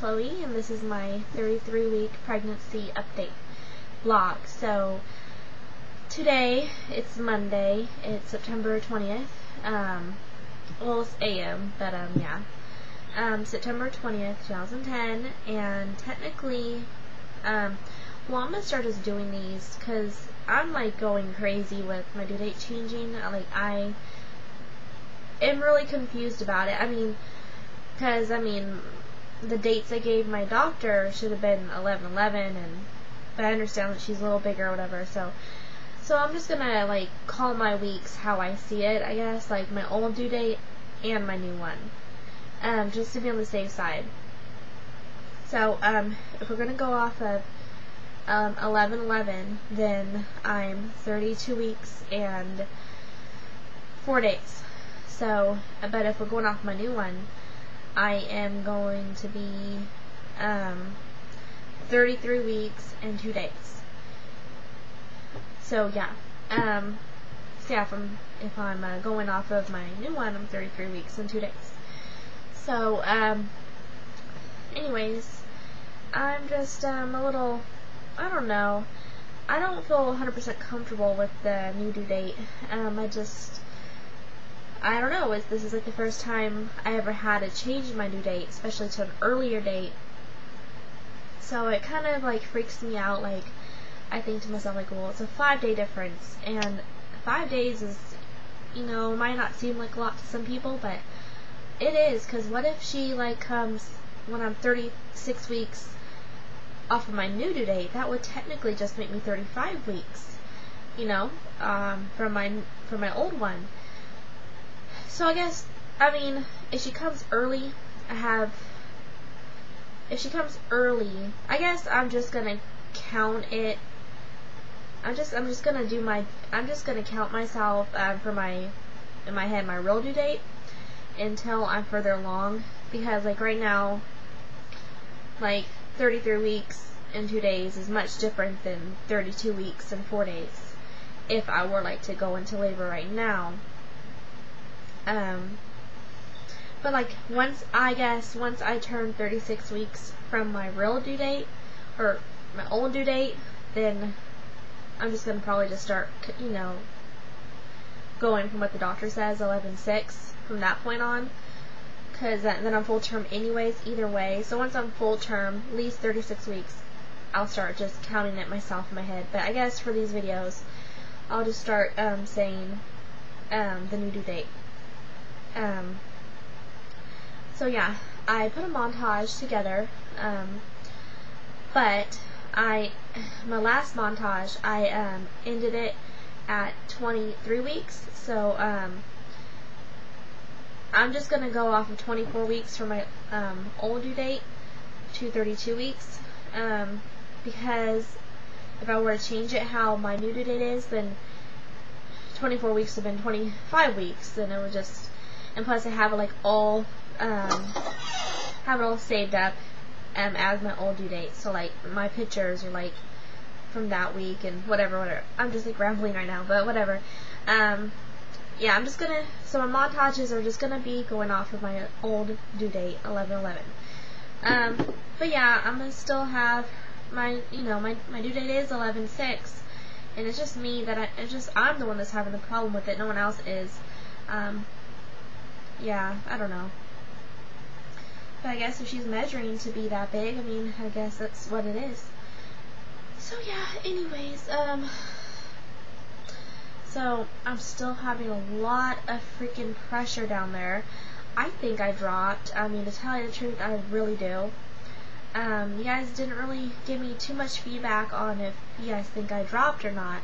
Chloe, and this is my 33-week pregnancy update vlog. So today, it's Monday, it's September 20th, well, it's AM, but yeah, September 20th, 2010, and technically, well, I'm gonna start just doing these, because I'm, like, going crazy with my due date changing. I am really confused about it. I mean, because, the dates I gave my doctor should have been 11/11, but I understand that she's a little bigger or whatever, so I'm just gonna, like, call my weeks how I see it, I guess, like, my old due date and my new one, just to be on the safe side. So, if we're gonna go off of 11/11, then I'm 32 weeks and 4 days. So, but if we're going off my new one, I am going to be 33 weeks and 2 days. So yeah, if I'm going off of my new one, I'm 33 weeks and 2 days. So anyways, I'm just a little, I don't know, I don't feel 100% comfortable with the new due date. I don't know, this is like the first time I ever had to change my due date, especially to an earlier date. So it kind of like freaks me out. Like, I think to myself, like, well, it's a 5-day difference, and 5 days is, might not seem like a lot to some people, but it is, because what if she, like, comes when I'm 36 weeks off of my new due date? That would technically just make me 35 weeks, from my old one. So I guess, if she comes early, I guess I'm just gonna count it. I'm just gonna count myself in my head, my real due date until I'm further along, because like right now, like 33 weeks and 2 days is much different than 32 weeks and 4 days if I were like to go into labor right now. But like once I turn 36 weeks from my real due date, or my old due date, then I'm just gonna probably just start, going from what the doctor says, 11/6, from that point on, because then I'm full term anyways, either way. So once I'm full term, at least 36 weeks, I'll start just counting it myself in my head. But I guess for these videos, I'll just start saying the new due date. So yeah, I put a montage together, but my last montage, I ended it at 23 weeks, so I'm just going to go off of 24 weeks for my old due date to 32 weeks, because if I were to change it how my new due date is, then 24 weeks would have been 25 weeks, then it would just, and plus I have it like all saved up as my old due date. So like my pictures are like from that week and whatever. I'm just like rambling right now, but whatever. Yeah, I'm just gonna, so my montages are just gonna be going off of my old due date, 11/11. But yeah, I'm gonna still have my, my due date is 11/6, and it's just me that I'm the one that's having the problem with it. No one else is. Yeah, I don't know. But I guess if she's measuring to be that big, I guess that's what it is. So yeah, anyways, so I'm still having a lot of freaking pressure down there. I think I dropped. To tell you the truth, I really do. You guys didn't really give me too much feedback on if you guys think I dropped or not.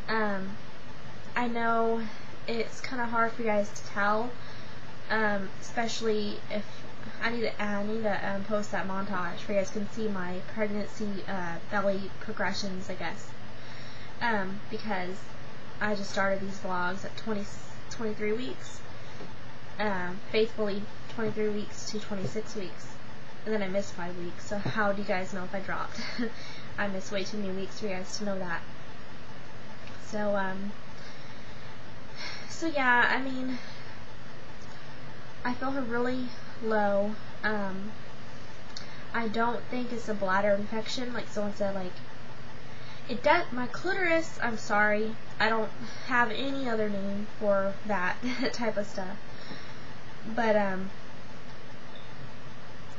I know it's kind of hard for you guys to tell, especially if I need to post that montage so you guys can see my pregnancy belly progressions, I guess, because I just started these vlogs at 23 weeks, faithfully 23 weeks to 26 weeks, and then I missed 5 weeks. So how do you guys know if I dropped? I missed way too many weeks for you guys to know that. So yeah, I feel her really low. I don't think it's a bladder infection, like someone said, like, it does, my clitoris, I'm sorry, I don't have any other name for that type of stuff. But,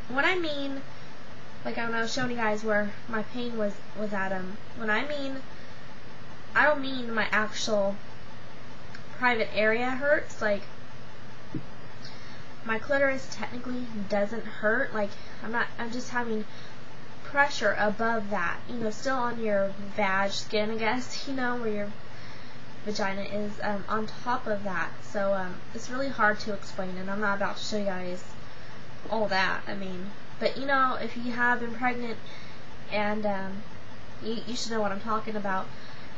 when I mean, like when I was showing you guys where my pain was at, when I mean, I don't mean my actual private area hurts, like, my clitoris technically doesn't hurt, like, I'm just having pressure above that, you know, still on your vag skin, I guess, you know, where your vagina is, on top of that. So, it's really hard to explain, and I'm not about to show you guys all that, I mean, but, you know, if you have been pregnant, and, you should know what I'm talking about.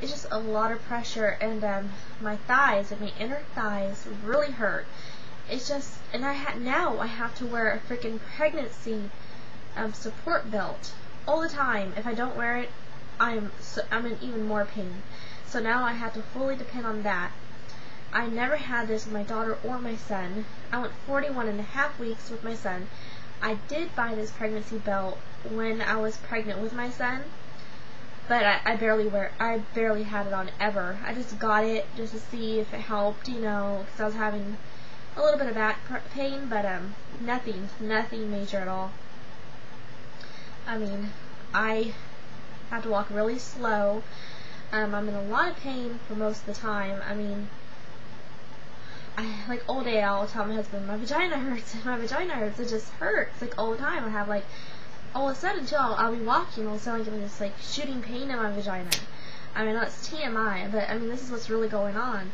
It's just a lot of pressure, and, my thighs, and my inner thighs really hurt. It's just, and now I have to wear a freaking pregnancy support belt all the time. If I don't wear it, I'm in even more pain. So now I have to fully depend on that. I never had this with my daughter or my son. I went 41.5 weeks with my son. I did buy this pregnancy belt when I was pregnant with my son, but I barely had it on ever. I just got it just to see if it helped, you know, because I was having a little bit of back pain, but nothing major at all. I mean, I have to walk really slow. I'm in a lot of pain for most of the time. I mean, like all day I'll tell my husband, my vagina hurts, it just hurts, like all the time. I have like, all of a sudden too, I'll be walking, all of a sudden I get this like shooting pain in my vagina. I mean, that's TMI, but I mean, this is what's really going on.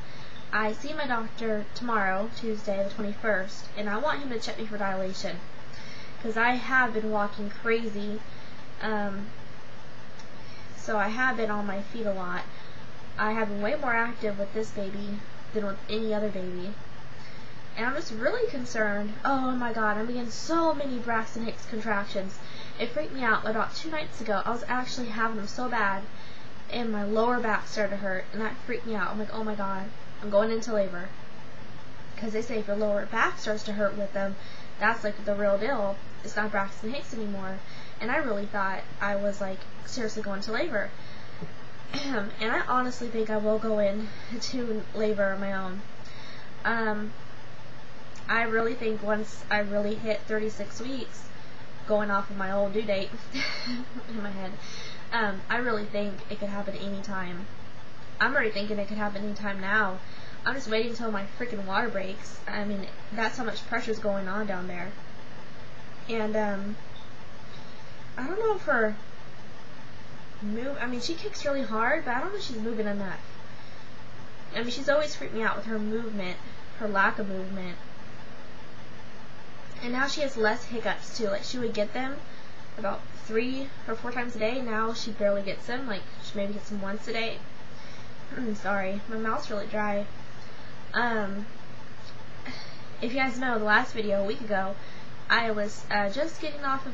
I see my doctor tomorrow, Tuesday the 21st, and I want him to check me for dilation, because I have been walking crazy, so I have been on my feet a lot. I have been way more active with this baby than with any other baby, and I'm just really concerned. Oh my god, I'm getting so many Braxton Hicks contractions. It freaked me out. About 2 nights ago, I was actually having them so bad, and my lower back started to hurt, and that freaked me out. I'm like, oh my god, I'm going into labor. Because they say if your lower back starts to hurt with them, that's like the real deal. It's not Braxton Hicks anymore. And I really thought I was like seriously going to labor. And I honestly think I will go into labor on my own. I really think once I really hit 36 weeks, going off of my old due date in my head, I really think it could happen anytime. I'm already thinking it could happen anytime now. I'm just waiting until my freaking water breaks. I mean, that's how much pressure is going on down there. And, I don't know if her I mean, she kicks really hard, but I don't know if she's moving enough. I mean, she's always freaked me out with her movement, her lack of movement. And now she has less hiccups, too. Like, she would get them about 3 or 4 times a day. Now she barely gets them. Like, she maybe gets them once a day. Sorry, my mouth's really dry. If you guys know, the last video a week ago, I was just getting over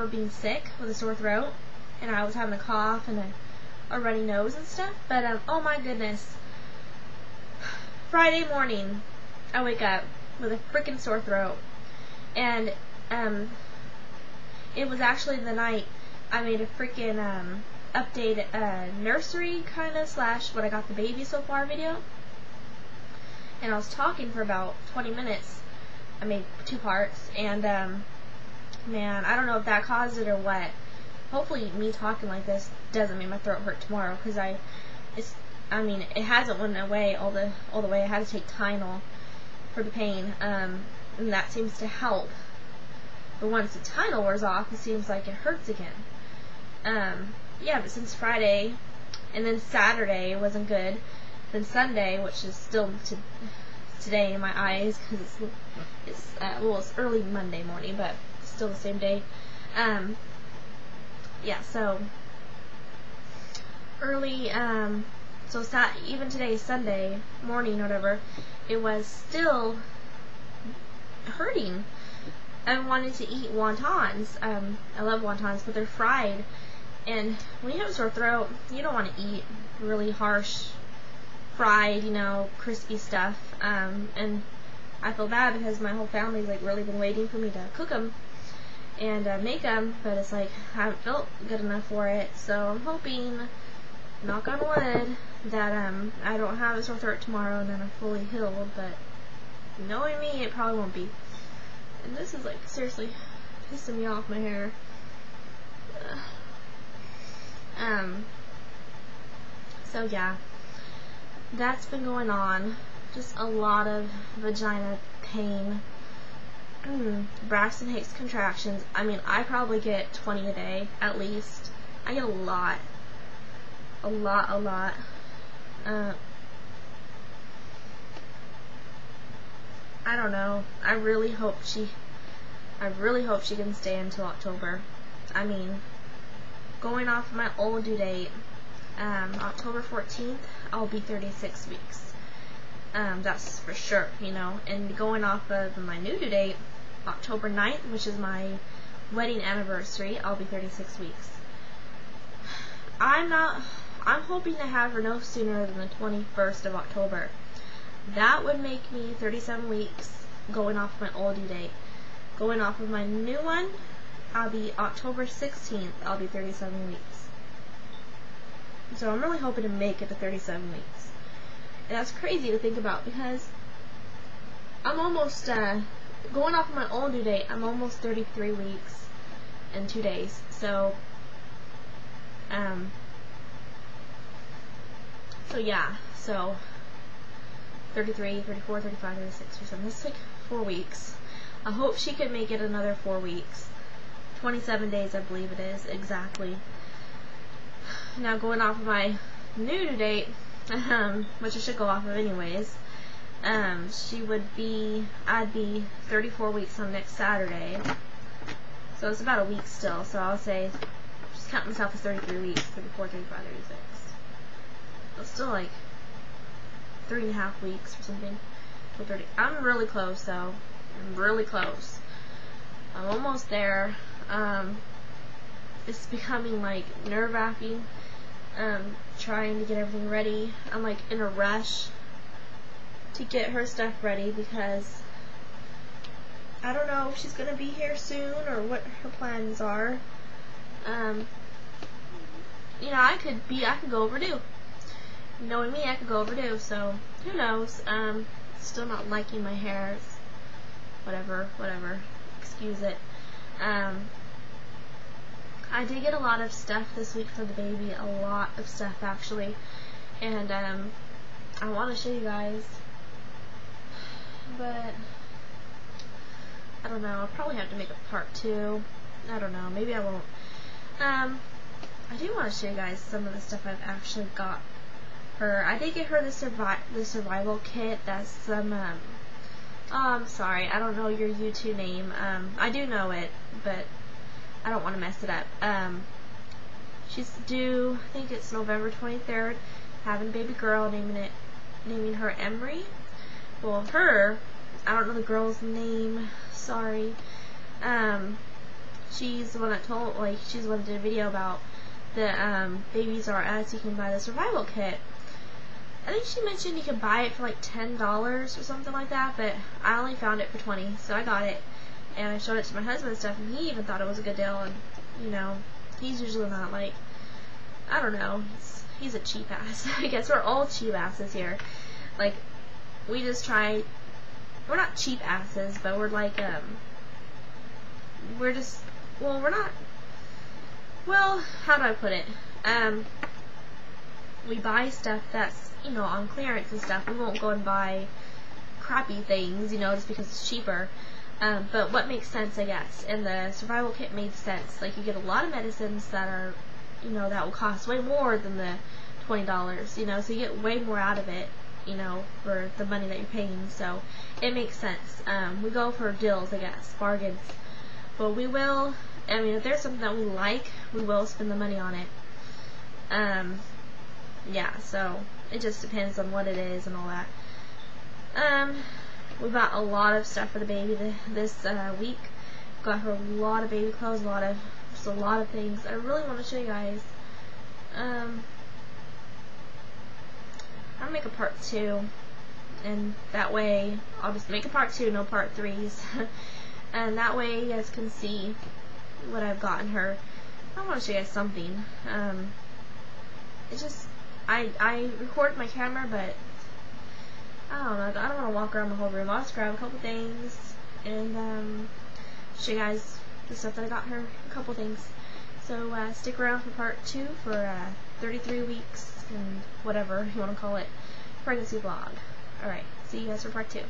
being sick with a sore throat, and I was having a cough and a runny nose and stuff. But oh my goodness, Friday morning, I wake up with a freaking sore throat, and it was actually the night I made a freaking update nursery kind of / what I got the baby so far video, and I was talking for about 20 minutes. I made 2 parts, and man, I don't know if that caused it or what. Hopefully me talking like this doesn't make my throat hurt tomorrow, because I mean, it hasn't went away all the way. I had to take Tylenol for the pain, and that seems to help. But once the Tylenol wears off, it seems like it hurts again. Yeah, but since Friday, and then Saturday wasn't good, then Sunday, which is still today in my eyes, because it's early Monday morning, but still the same day. Yeah, so early, so even today, Sunday morning, or whatever, it was still hurting. I wanted to eat wontons. I love wontons, but they're fried. And when you have a sore throat, you don't want to eat really harsh, fried, crispy stuff. And I feel bad because my whole family's like really been waiting for me to cook them. and make them, but it's like I haven't felt good enough for it. So I'm hoping, knock on wood, that I don't have a sore throat tomorrow and then I'm fully healed. But knowing me, it probably won't be. And this is like seriously pissing me off, my hair. So yeah, that's been going on. Just a lot of vagina pain. Braxton hates contractions. I mean, I probably get 20 a day, at least. I get a lot. A lot. I don't know. I really hope she can stay until October. I mean, going off my old due date, October 14th, I'll be 36 weeks. That's for sure, you know. And going off of my new due date, October 9th, which is my wedding anniversary, I'll be 36 weeks. I'm hoping to have her no sooner than the 21st of October. That would make me 37 weeks going off my old due date. Going off of my new one, I'll be October 16th, I'll be 37 weeks. So I'm really hoping to make it to 37 weeks. And that's crazy to think about because I'm almost, going off of my old due date, I'm almost 33 weeks and 2 days. So, yeah, so 33, 34, 35, 36, 37, that's like 4 weeks. I hope she can make it another 4 weeks. 27 days, I believe it is, exactly. Now going off of my new due date, which I should go off of anyways, I'd be 34 weeks on next Saturday. So it's about a week still, so I'll say, just count myself as 33 weeks, 34, 35, 36. It's still like 3.5 weeks or something. So 30. I'm really close though. I'm really close. I'm almost there. It's becoming like nerve-wracking. Trying to get everything ready. I'm like in a rush to get her stuff ready because I don't know if she's gonna be here soon or what her plans are. You know, I could go overdue. Knowing me, I could go overdue, so who knows. Still not liking my hair. It's whatever. Excuse it. I did get a lot of stuff this week for the baby. A lot of stuff, actually. And, I want to show you guys. But I don't know. I'll probably have to make a part 2. I don't know. Maybe I won't. I do want to show you guys some of the stuff I've actually got her. I did get her the survival kit. That's some, oh, I'm sorry. I don't know your YouTube name. I do know it, but I don't want to mess it up. She's due, I think it's November 23rd, having a baby girl, naming her Emery. Well, her, I don't know the girl's name, sorry. She's the one that she's the one that did a video about the babies are as you can buy the survival kit. I think she mentioned you could buy it for like $10 or something like that, but I only found it for $20, so I got it. And I showed it to my husband and stuff, and he even thought it was a good deal. And you know, he's usually not like, I don't know, he's a cheap ass. I guess we're all cheap asses here. Like, we just try. We're not cheap asses, but we're like we're just, well, we're not. Well, how do I put it? We buy stuff that's, you know, on clearance and stuff. We won't go and buy crappy things, you know, just because it's cheaper. But what makes sense, I guess, and the survival kit made sense. Like, you get a lot of medicines that are, you know, that will cost way more than the $20, you know, so you get way more out of it, you know, for the money that you're paying, so it makes sense. We go for deals, I guess, bargains, but we will, I mean, if there's something that we like, we will spend the money on it. Yeah, so it just depends on what it is and all that. We bought a lot of stuff for the baby this week. Got her a lot of baby clothes, just a lot of things. I really want to show you guys. I'll make a part 2, and that way I'll just make a part 2, no part 3s, and that way you guys can see what I've gotten her. I want to show you guys something. It's just, I record my camera, but I don't know, I don't want to walk around the whole room. I'll just grab a couple things and show you guys the stuff that I got her, a couple things. So stick around for part 2 for 33 weeks and whatever you want to call it, pregnancy vlog. Alright, see you guys for part 2.